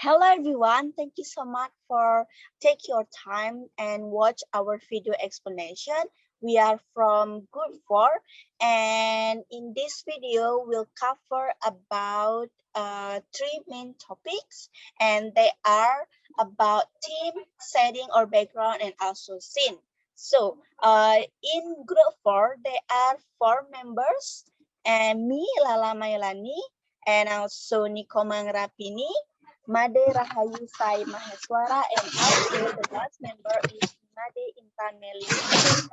Hello everyone, thank you so much for take your time and watch our video explanation. We are from Group 4 and in this video we'll cover about three main topics and they are about theme, setting or background and also scene. So in Group 4 there are four members and me Lala Mailani and also Niko Mangrapini. Made Rahayu Sai Maheswara, and also the last member is Made Intan Melisa.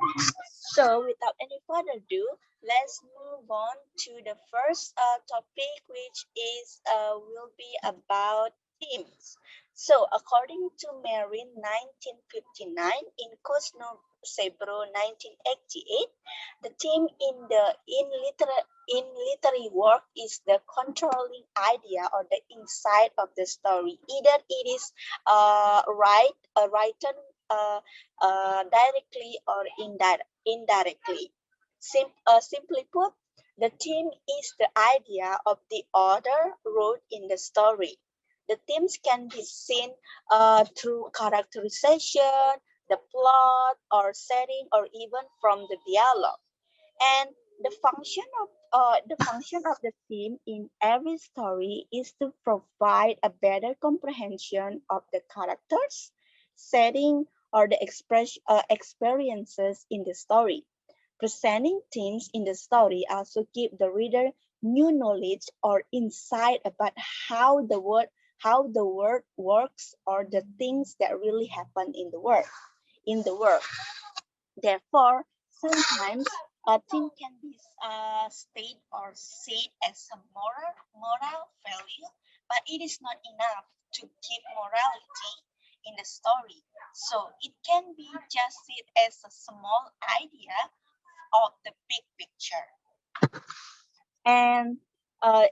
So without any further ado, let's move on to the first topic, which is will be about themes. So according to Marin 1959 in Cosno Sebro 1988, the theme in literary work is the controlling idea or the inside of the story. Either it is written directly or indirectly. Simply put, the theme is the idea of the author wrote in the story. The themes can be seen through characterization, the plot, or setting, or even from the dialogue. And the function of the theme in every story is to provide a better comprehension of the characters, setting, or the experiences in the story. Presenting themes in the story also give the reader new knowledge or insight about how the world works or the things that really happen in the world. Therefore, sometimes a theme can be stated or said as a moral value, but it is not enough to give morality in the story. So it can be just said as a small idea of the big picture. And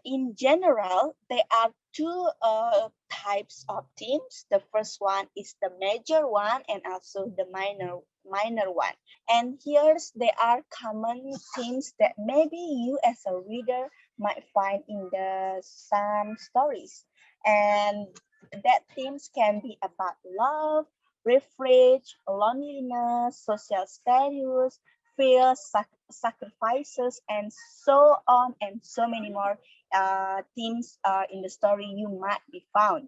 in general, there are two types of themes. The first one is the major one and also the minor one. And here's there are common themes that maybe you as a reader might find in the some stories. And that themes can be about love, refuge, loneliness, social status, fear, sacrifices, and so on, and so many more themes in the story you might be found.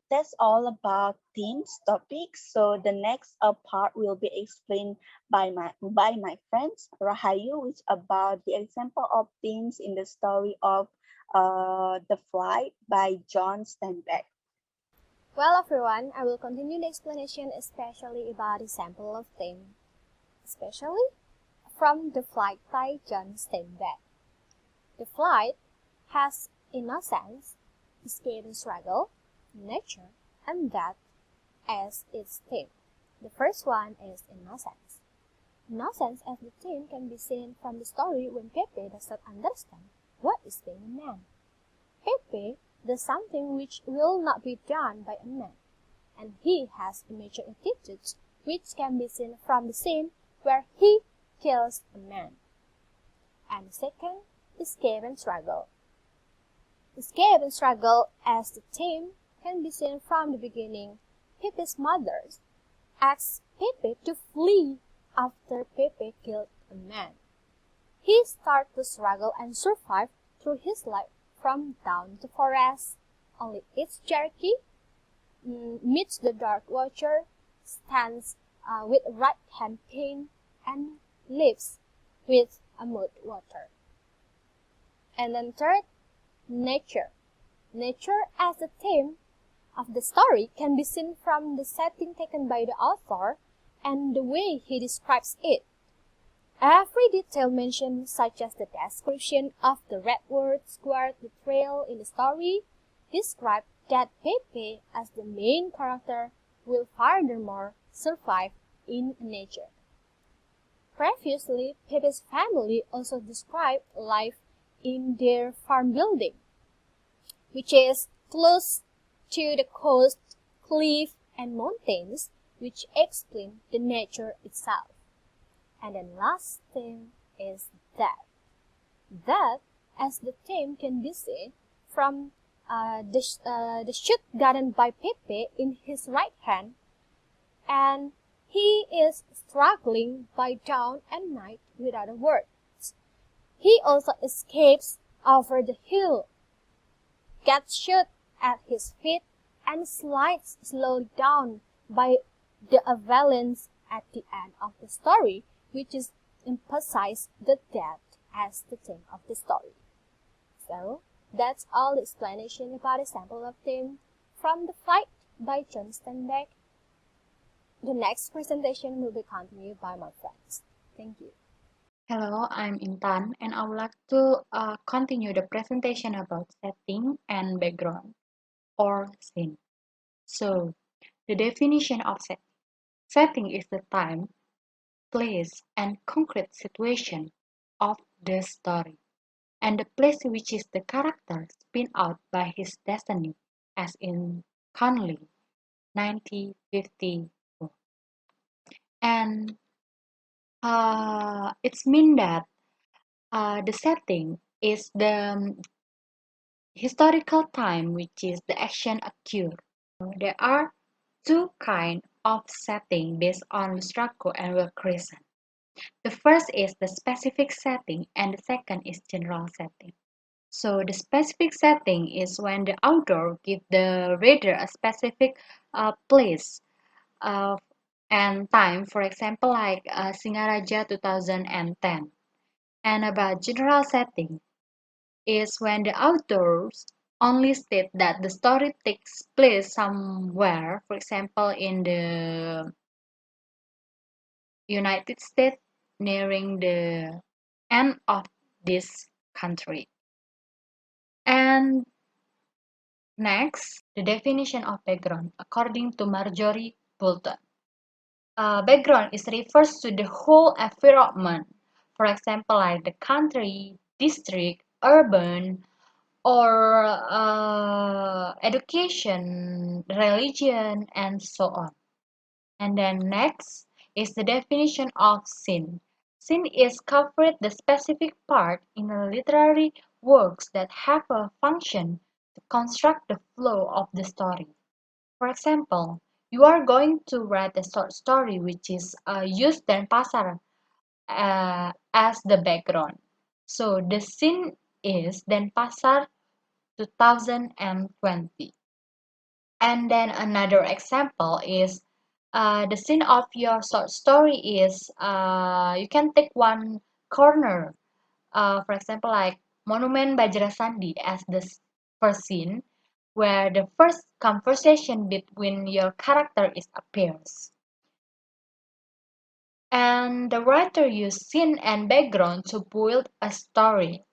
That's all about themes topics. So the next part will be explained by my friends Rahayu, which about the example of themes in the story of The Flight by John Steinbeck. Well, everyone, I will continue the explanation especially about the sample of theme, especially from The Flight by John Steinbeck. The Flight has innocence, escape and struggle, nature, and death as its theme. The first one is innocence. Innocence as the theme can be seen from the story when Pepe does not understand what is being a man. Pepe does something which will not be done by a man, and he has immature attitudes which can be seen from the scene where he kills a man. And second, escape and struggle. Escape and struggle as the theme can be seen from the beginning. Pepe's mother asks Pepe to flee after Pepe killed a man. He starts to struggle and survive through his life from down to forest. Only eats jerky, meets the dark watcher, stands with right hand pain, and lives with a mud water. And then third, nature. Nature as the theme of the story can be seen from the setting taken by the author and the way he describes it. Every detail mentioned, such as the description of the redwood square the trail in the story, describe that Pepe as the main character will furthermore survive in nature. Previously, Pepe's family also described life in their farm building, which is close to the coast, cliff, and mountains, which explain the nature itself. And then last theme is death. Death as the theme can be seen from the shotgun by Pepe in his right hand, and he is struggling by dawn and night without a word. He also escapes over the hill, gets shot at his feet, and slides slowly down by the avalanche at the end of the story, which is emphasize the death as the theme of the story. So, that's all the explanation about a sample of theme from The Flight by John Steinbeck. The next presentation will be continued by my friends. Thank you. Hello, I'm Intan, and I would like to continue the presentation about setting and background or scene. So, the definition of setting. Setting is the time, place, and concrete situation of the story, and the place which is the character spin out by his destiny, as in Conley, 1954. And it's mean that the setting is the historical time which is the action occurred. There are two kinds of setting based on Strako and Wilkerson. The first is the specific setting and the second is general setting. So the specific setting is when the author gives the reader a specific place uh, and time, for example like Singaraja 2010. And about general setting, is when the authors only state that the story takes place somewhere, for example, in the United States, nearing the end of this country. And next, the definition of background, according to Marjorie Bolton. Background is refers to the whole environment, for example, like the country, district, urban, or education, religion, and so on. And then next is the definition of scene. Scene is covered the specific part in a literary works that have a function to construct the flow of the story. For example, you are going to write a short story which is used Denpasar as the background. So the scene is Denpasar 2020. And then another example is the scene of your short story is you can take one corner, for example, like Monument Bajrasandi as the first scene, where the first conversation between your character is appears. And the writer used scene and background to build a story.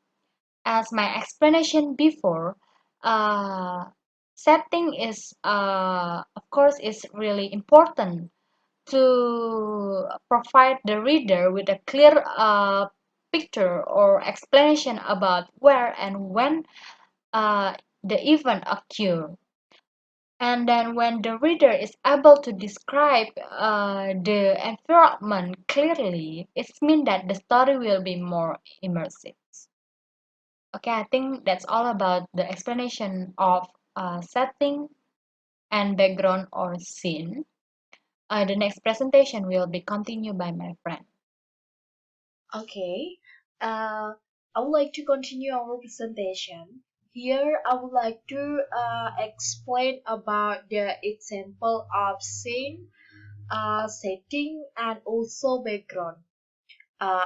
As my explanation before, uh, setting is of course is really important to provide the reader with a clear picture or explanation about where and when the event occur. And then when the reader is able to describe the environment clearly, it means that the story will be more immersive. Okay, I think that's all about the explanation of setting and background or scene. The next presentation will be continued by my friend. Okay, I would like to continue our presentation. Here, I would like to explain about the example of scene, setting, and also background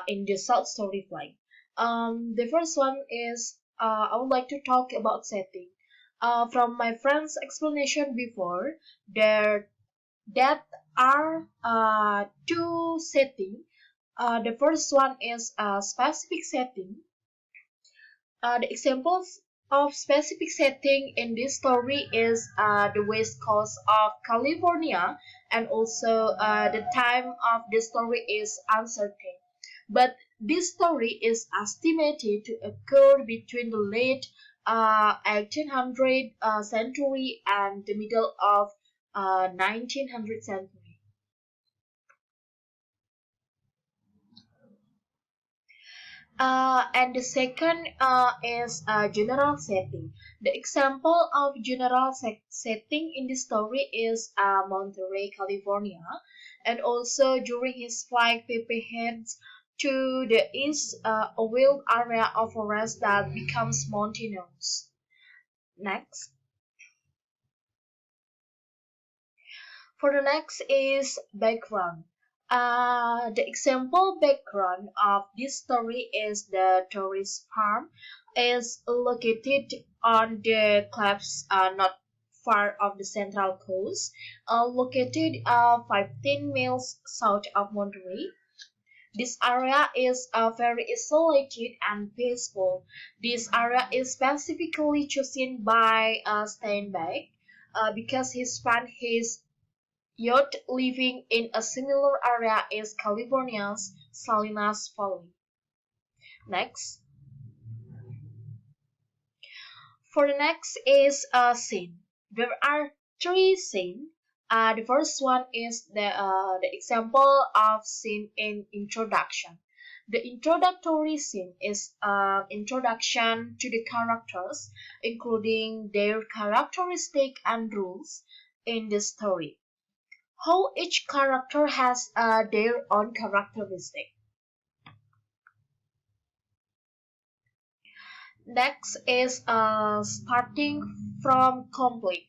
in the short story flight. The first one is I would like to talk about setting. From my friend's explanation before, there that are two setting. The first one is a specific setting. The examples of specific setting in this story is the west coast of California, and also the time of the story is uncertain. But this story is estimated to occur between the late 1800 century and the middle of 1900 century. And the second is general setting. The example of general setting in the story is Monterey, California, and also during his flight, Pepe heads to the east, a wild area of forest that becomes mountainous. Next. For the next is background. The example background of this story is the tourist farm is located on the cliffs not far of the central coast, located 15 miles south of Monterey. This area is very isolated and peaceful. This area is specifically chosen by Steinbeck because he spent his youth living in a similar area is California's Salinas Valley. Next, for the next is a scene. There are three scenes. The first one is the example of scene in introduction. The introductory scene is introduction to the characters, including their characteristic and rules in the story. How each character has their own characteristic. Next is starting from conflict.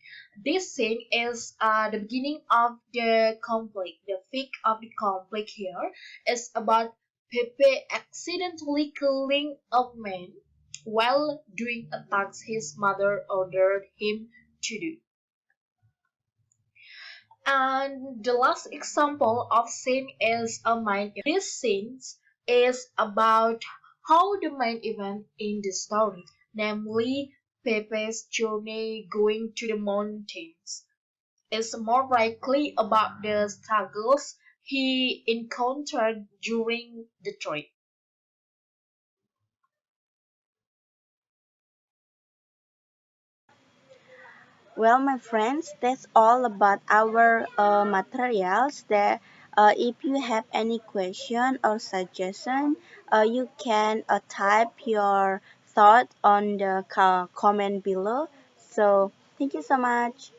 This scene is the beginning of the conflict. The peak of the conflict here is about Pepe accidentally killing a man while doing a task his mother ordered him to do. And the last example of scene is a main event. This scene is about how the main event in the story, namely Pepe's journey going to the mountains, is more likely about the struggles he encountered during the trip. Well, my friends, that's all about our materials. There, if you have any question or suggestion, you can type your thought on the comment below. So, thank you so much.